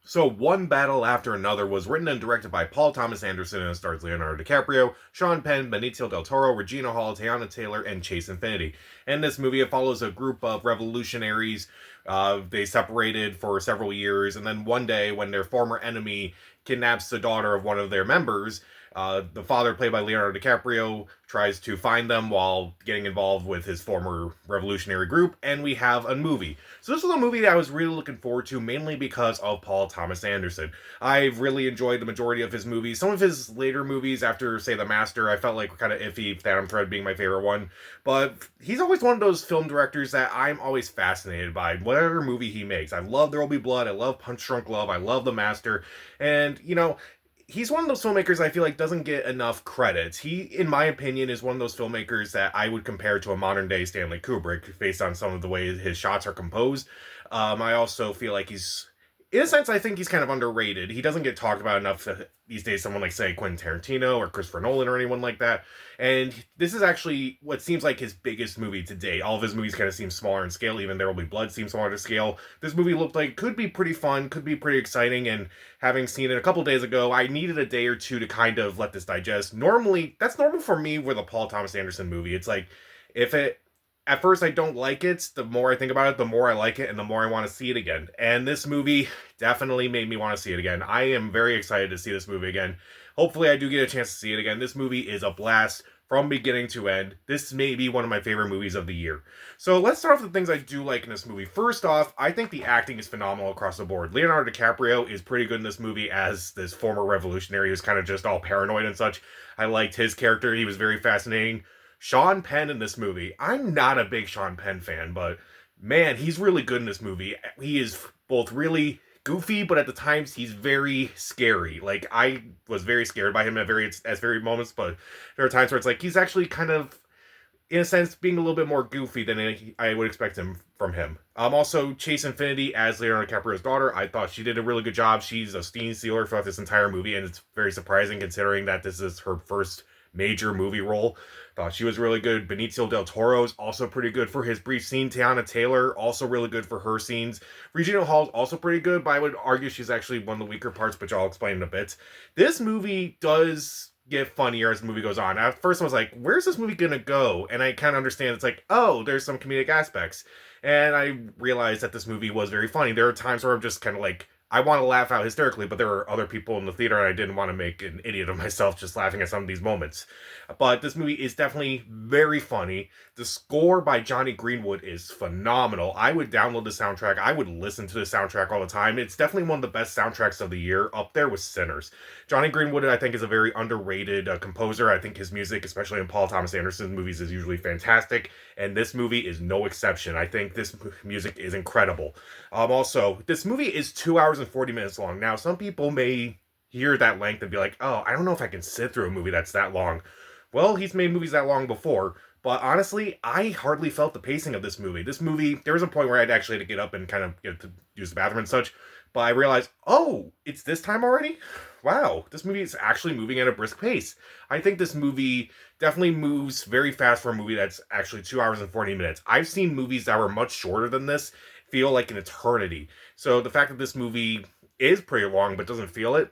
So, One Battle After Another was written and directed by Paul Thomas Anderson and stars Leonardo DiCaprio, Sean Penn, Benicio del Toro, Regina Hall, Teyana Taylor, and Chase Infinity. In this movie, it follows a group of revolutionaries. They separated for several years, and then one day, when their former enemy kidnaps the daughter of one of their members, the father, played by Leonardo DiCaprio, tries to find them while getting involved with his former revolutionary group, and we have a movie. So this was a movie that I was really looking forward to, mainly because of Paul Thomas Anderson. I've really enjoyed the majority of his movies. Some of his later movies, after, say, The Master, I felt like were kind of iffy, Phantom Thread being my favorite one. But he's always one of those film directors that I'm always fascinated by, whatever movie he makes. I love There Will Be Blood, I love Punch Drunk Love, I love The Master, and, he's one of those filmmakers I feel like doesn't get enough credit. He, in my opinion, is one of those filmmakers that I would compare to a modern day Stanley Kubrick based on some of the way his shots are composed. I also feel like in a sense, I think he's kind of underrated. He doesn't get talked about enough these days. Someone like, say, Quentin Tarantino or Christopher Nolan or anyone like that. And this is actually what seems like his biggest movie to date. All of his movies kind of seem smaller in scale. Even There Will Be Blood seems smaller to scale. This movie looked like could be pretty fun, could be pretty exciting. And having seen it a couple days ago, I needed a day or two to kind of let this digest. Normally, that's normal for me with a Paul Thomas Anderson movie. It's like, if it at first I don't like it, the more I think about it, the more I like it, and the more I want to see it again. And this movie definitely made me want to see it again. I am very excited to see this movie again. Hopefully, I do get a chance to see it again. This movie is a blast from beginning to end. This may be one of my favorite movies of the year. So let's start off with the things I do like in this movie. First off, I think the acting is phenomenal across the board. Leonardo DiCaprio is pretty good in this movie as this former revolutionary who's kind of just all paranoid and such. I liked his character. He was very fascinating. Sean Penn in this movie. I'm not a big Sean Penn fan, but man, he's really good in this movie. He is both really goofy, but at the times he's very scary. Like, I was very scared by him at very moments, but there are times where it's like he's actually kind of, in a sense, being a little bit more goofy than I would expect from him. Also, Chase Infinity as Leonardo DiCaprio's daughter, I thought she did a really good job. She's a scene stealer throughout this entire movie, and it's very surprising considering that this is her first major movie role. Thought she was really good. Benicio del Toro is also pretty good for his brief scene. Tiana Taylor, also really good for her scenes. Regina Hall is also pretty good, but I would argue she's actually one of the weaker parts, which I'll explain in a bit. This movie does get funnier as the movie goes on. At first I was like, where's this movie gonna go? And I kind of understand it's like, oh, there's some comedic aspects. And I realized that this movie was very funny. There are times where I'm just kind of like, I want to laugh out hysterically, but there are other people in the theater and I didn't want to make an idiot of myself just laughing at some of these moments. But this movie is definitely very funny. The score by Johnny Greenwood is phenomenal. I would download the soundtrack. I would listen to the soundtrack all the time. It's definitely one of the best soundtracks of the year, up there with Sinners. Johnny Greenwood, I think, is a very underrated composer. I think his music, especially in Paul Thomas Anderson's movies, is usually fantastic, and this movie is no exception. I think this music is incredible. Also, this movie is 2 hours and 40 minutes long. Now, some people may hear that length and be like, oh, I don't know if I can sit through a movie that's that long. Well, he's made movies that long before, but honestly, I hardly felt the pacing of this movie. This movie, there was a point where I'd actually had to get up and kind of get to use the bathroom and such, but I realized, oh, it's this time already? Wow, this movie is actually moving at a brisk pace. I think this movie definitely moves very fast for a movie that's actually 2 hours and 40 minutes. I've seen movies that were much shorter than this feel like an eternity. So the fact that this movie is pretty long but doesn't feel it,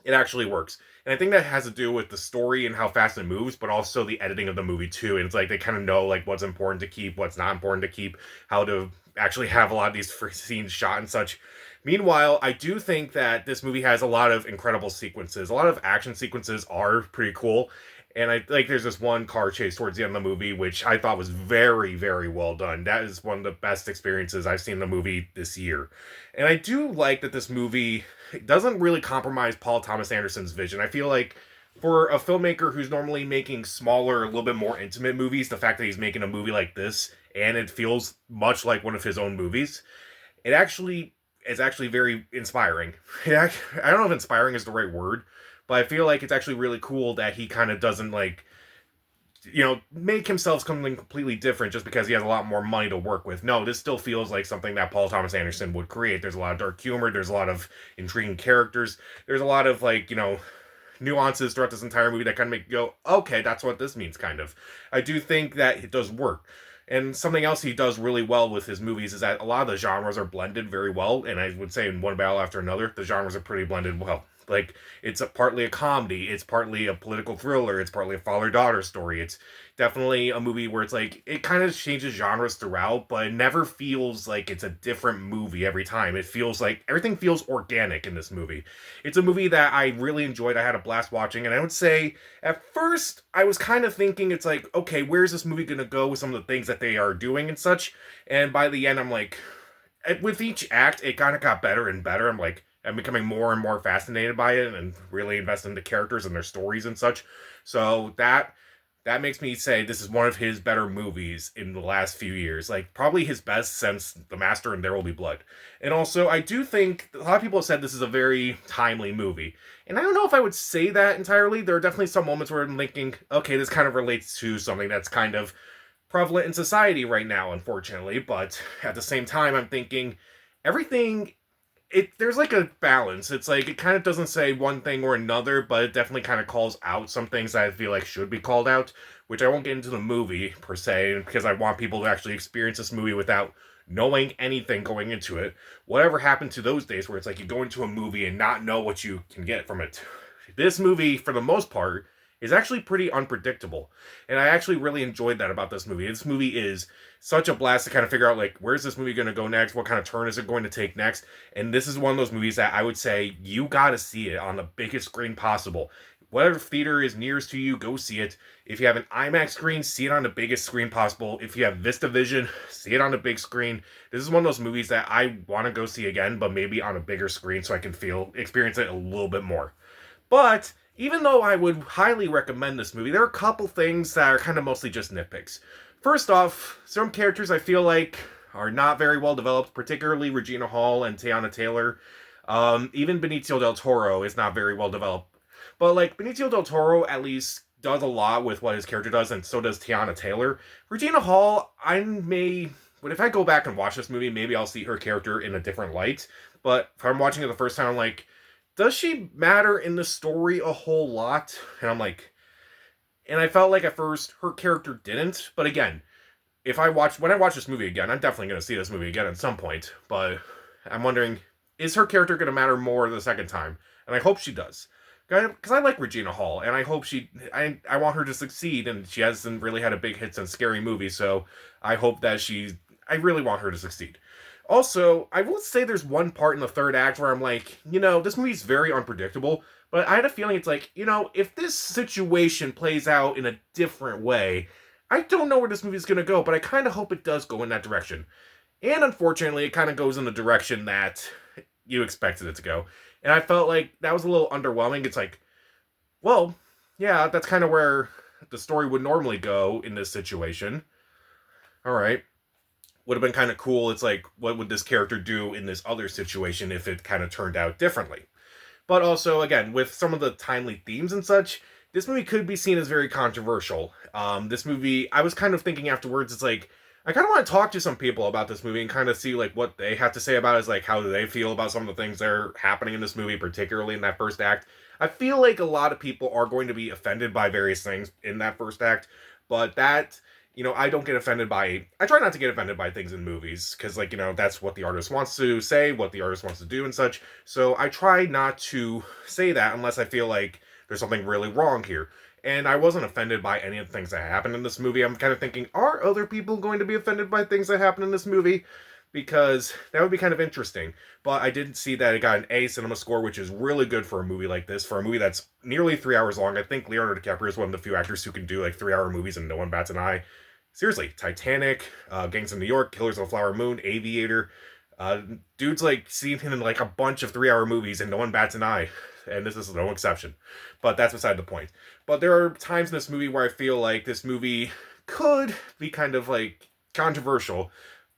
it actually works. And I think that has to do with the story and how fast it moves, but also the editing of the movie too. And it's like they kind of know like what's important to keep, what's not important to keep, how to actually have a lot of these scenes shot and such. Meanwhile, I do think that this movie has a lot of incredible sequences. A lot of action sequences are pretty cool. And I like there's this one car chase towards the end of the movie, which I thought was very, very well done. That is one of the best experiences I've seen in a movie this year. And I do like that this movie doesn't really compromise Paul Thomas Anderson's vision. I feel like for a filmmaker who's normally making smaller, a little bit more intimate movies, the fact that he's making a movie like this and it feels much like one of his own movies, it actually is actually very inspiring. I don't know if inspiring is the right word, but I feel like it's actually really cool that he kind of doesn't like make himself something completely different just because he has a lot more money to work with. No, this still feels like something that Paul Thomas Anderson would create. There's a lot of dark humor, there's a lot of intriguing characters, there's a lot of nuances throughout this entire movie that kind of make you go, okay, that's what this means, kind of. I do think that it does work. And something else he does really well with his movies is that a lot of the genres are blended very well. And I would say in one battle after another, the genres are pretty blended well. Like, it's partly a comedy, it's partly a political thriller, it's partly a father-daughter story. It's definitely a movie where it's like, it kind of changes genres throughout, but it never feels like it's a different movie every time. It feels like everything feels organic in this movie. It's a movie that I really enjoyed. I had a blast watching, and I would say at first I was kind of thinking it's like, okay, where's this movie gonna go with some of the things that they are doing and such? And by the end, I'm like, with each act, it kind of got better and better. I'm becoming more and more fascinated by it and really invested in the characters and their stories and such. So that makes me say this is one of his better movies in the last few years. Like, probably his best since The Master and There Will Be Blood. And also, I do think a lot of people have said this is a very timely movie. And I don't know if I would say that entirely. There are definitely some moments where I'm thinking, okay, this kind of relates to something that's kind of prevalent in society right now, unfortunately. But at the same time, I'm thinking everything, there's like a balance. It's like it kind of doesn't say one thing or another, but it definitely kind of calls out some things that I feel like should be called out, which I won't get into the movie per se, because I want people to actually experience this movie without knowing anything going into it. Whatever happened to those days where it's like you go into a movie and not know what you can get from it. This movie, for the most part, is actually pretty unpredictable. And I actually really enjoyed that about this movie. This movie is such a blast to kind of figure out, like, where's this movie going to go next? What kind of turn is it going to take next? And this is one of those movies that I would say you got to see it on the biggest screen possible. Whatever theater is nearest to you, go see it. If you have an IMAX screen, see it on the biggest screen possible. If you have VistaVision, see it on the big screen. This is one of those movies that I want to go see again, but maybe on a bigger screen so I can experience it a little bit more. But even though I would highly recommend this movie, there are a couple things that are kind of mostly just nitpicks. First off, some characters I feel like are not very well developed, particularly Regina Hall and Teyana Taylor. Even Benicio del Toro is not very well developed. But, like, Benicio del Toro at least does a lot with what his character does, and so does Teyana Taylor. Regina Hall, but if I go back and watch this movie, maybe I'll see her character in a different light. But if I'm watching it the first time, I'm like, does she matter in the story a whole lot? And I felt like at first her character didn't. But again, when I watch this movie again, I'm definitely going to see this movie again at some point. But I'm wondering, is her character going to matter more the second time? And I hope she does. Because I like Regina Hall, and I hope I want her to succeed, and she hasn't really had a big hit since Scary Movie, so I hope that I really want her to succeed. Also, I will say there's one part in the third act where I'm like, this movie's very unpredictable, but I had a feeling it's like, if this situation plays out in a different way, I don't know where this movie's going to go, but I kind of hope it does go in that direction. And unfortunately, it kind of goes in the direction that you expected it to go. And I felt like that was a little underwhelming. It's like, well, yeah, that's kind of where the story would normally go in this situation. All right. Would have been kind of cool. It's like, what would this character do in this other situation if it kind of turned out differently? But also, again, with some of the timely themes and such, this movie could be seen as very controversial. This movie, I was kind of thinking afterwards, it's like, I kind of want to talk to some people about this movie and kind of see, like, what they have to say about it, is like, how do they feel about some of the things that are happening in this movie, particularly in that first act. I feel like a lot of people are going to be offended by various things in that first act, but that, I don't get offended by, I try not to get offended by things in movies, because, like, that's what the artist wants to say, what the artist wants to do and such, so I try not to say that unless I feel like there's something really wrong here. And I wasn't offended by any of the things that happened in this movie. I'm kind of thinking, are other people going to be offended by things that happen in this movie? Because that would be kind of interesting. But I did see that it got an A cinema score, which is really good for a movie like this. For a movie that's nearly 3 hours long, I think Leonardo DiCaprio is one of the few actors who can do, like, 3-hour movies and no one bats an eye. Seriously, Titanic, Gangs of New York, Killers of the Flower Moon, Aviator. Dude's, like, seen him in, like, a bunch of 3-hour movies and no one bats an eye. And this is no exception. But that's beside the point. But there are times in this movie where I feel like this movie could be kind of, like, controversial,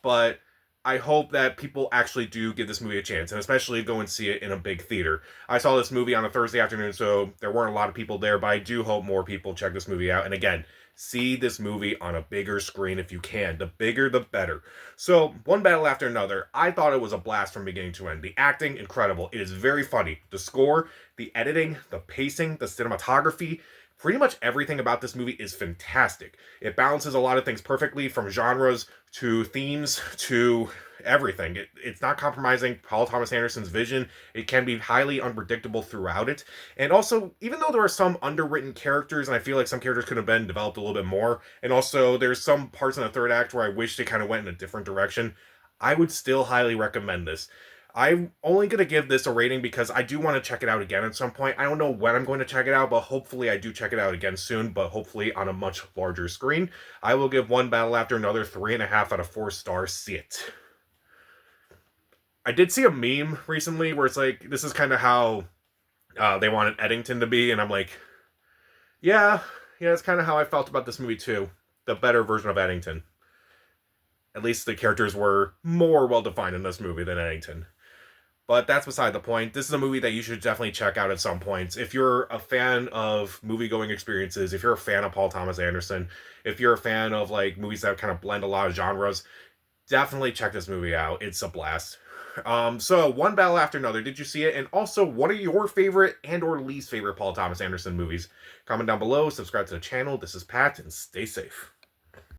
but I hope that people actually do give this movie a chance, and especially go and see it in a big theater. I saw this movie on a Thursday afternoon, so there weren't a lot of people there, but I do hope more people check this movie out. And again, see this movie on a bigger screen if you can. The bigger, the better. So, one battle after another, I thought it was a blast from beginning to end. The acting, incredible. It is very funny. The score, the editing, the pacing, the cinematography, Pretty much everything about this movie is fantastic. It balances a lot of things perfectly, from genres to themes to everything. It's not compromising Paul Thomas Anderson's vision. It can be highly unpredictable throughout it. And also, even though there are some underwritten characters, and I feel like some characters could have been developed a little bit more, and also there's some parts in the third act where I wish they kind of went in a different direction, I would still highly recommend this. I'm only going to give this a rating because I do want to check it out again at some point. I don't know when I'm going to check it out, but hopefully I do check it out again soon, but hopefully on a much larger screen. I will give One Battle After Another 3.5 out of 4 stars. See it. I did see a meme recently where it's like, this is kind of how they wanted Eddington to be, and I'm like, yeah, it's kind of how I felt about this movie too. The better version of Eddington. At least the characters were more well-defined in this movie than Eddington. But that's beside the point. This is a movie that you should definitely check out at some point. If you're a fan of movie-going experiences, if you're a fan of Paul Thomas Anderson, if you're a fan of like movies that kind of blend a lot of genres, definitely check this movie out. It's a blast. So One Battle After Another, did you see it? And also, what are your favorite and or least favorite Paul Thomas Anderson movies? Comment down below, subscribe to the channel. This is Pat, and stay safe.